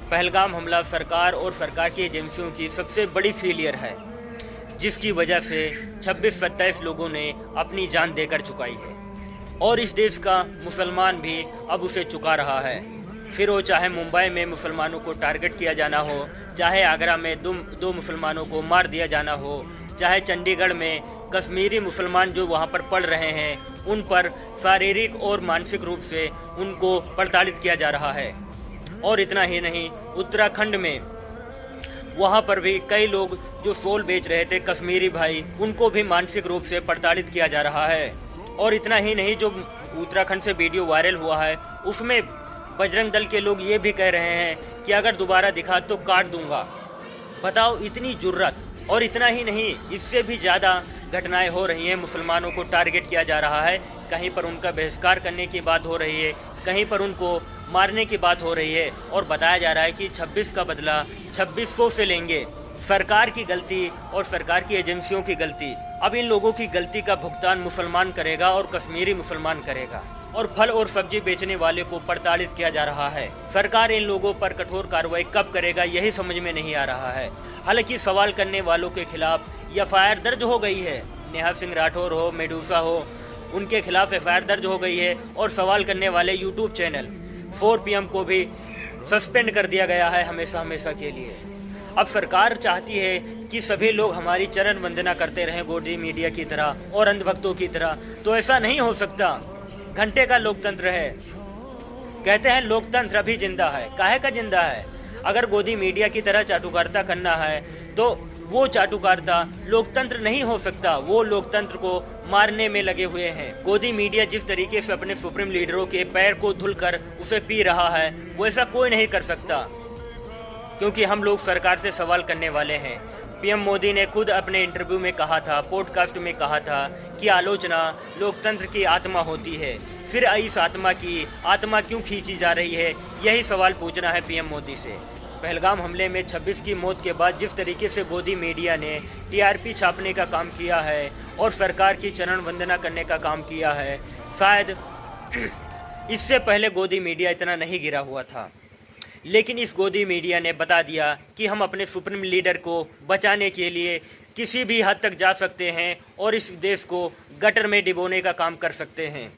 पहलगाम हमला सरकार और सरकार की एजेंसियों की सबसे बड़ी फेलियर है, जिसकी वजह से 26-27 लोगों ने अपनी जान देकर चुकाई है और इस देश का मुसलमान भी अब उसे चुका रहा है। फिर वो चाहे मुंबई में मुसलमानों को टारगेट किया जाना हो, चाहे आगरा में दो मुसलमानों को मार दिया जाना हो, चाहे चंडीगढ़ में कश्मीरी मुसलमान जो वहाँ पर पढ़ रहे हैं उन पर शारीरिक और मानसिक रूप से उनको प्रताड़ित किया जा रहा है। और इतना ही नहीं, उत्तराखंड में वहाँ पर भी कई लोग जो शॉल बेच रहे थे कश्मीरी भाई, उनको भी मानसिक रूप से प्रताड़ित किया जा रहा है। और इतना ही नहीं, जो उत्तराखंड से वीडियो वायरल हुआ है उसमें बजरंग दल के लोग ये भी कह रहे हैं कि अगर दोबारा दिखा तो काट दूंगा। बताओ, इतनी जुर्रत। और इतना ही नहीं, इससे भी ज़्यादा घटनाएं हो रही हैं। मुसलमानों को टारगेट किया जा रहा है, कहीं पर उनका बहिष्कार करने की बात हो रही है, कहीं पर उनको मारने की बात हो रही है और बताया जा रहा है कि 26 का बदला 2600 से लेंगे। सरकार की गलती और सरकार की एजेंसियों की गलती। अब इन लोगों की गलती का भुगतान मुसलमान करेगा और कश्मीरी मुसलमान करेगा। और फल और सब्जी बेचने वाले को प्रताड़ित किया जा रहा है। सरकार इन लोगों पर कठोर कार्रवाई कब करेगा यही समझ में नहीं आ रहा है। हालांकि सवाल करने वालों के खिलाफ एफआईआर दर्ज हो गई है। नेहा सिंह राठौर हो, मेडूसा हो, उनके खिलाफ एफआईआर दर्ज हो गई है और सवाल करने वाले यूट्यूब चैनल 4PM को भी सस्पेंड कर दिया गया है हमेशा हमेशा के लिए। अब सरकार चाहती है कि सभी लोग हमारी चरण वंदना करते रहें गोदी मीडिया की तरह और अंधभक्तों की तरह, तो ऐसा नहीं हो सकता। घंटे का लोकतंत्र है, कहते हैं लोकतंत्र अभी जिंदा है। काहे का जिंदा है? अगर गोदी मीडिया की तरह चाटुकारिता करना है तो वो चाटुकारिता लोकतंत्र नहीं हो सकता। वो लोकतंत्र को मारने में लगे हुए हैं। गोदी मीडिया जिस तरीके से अपने सुप्रीम लीडरों के पैर को धुलकर उसे पी रहा है, वैसा कोई नहीं कर सकता, क्योंकि हम लोग सरकार से सवाल करने वाले हैं। पीएम मोदी ने खुद अपने इंटरव्यू में कहा था, पॉडकास्ट में कहा था कि आलोचना लोकतंत्र की आत्मा होती है। फिर इस आत्मा क्यों खींची जा रही है, यही सवाल पूछना है पीएम मोदी से। पहलगाम हमले में 26 की मौत के बाद जिस तरीके से गोदी मीडिया ने टीआरपी छापने का काम किया है और सरकार की चरण वंदना करने का काम किया है, शायद इससे पहले गोदी मीडिया इतना नहीं गिरा हुआ था। लेकिन इस गोदी मीडिया ने बता दिया कि हम अपने सुप्रीम लीडर को बचाने के लिए किसी भी हद तक जा सकते हैं और इस देश को गटर में डिबोने का काम कर सकते हैं।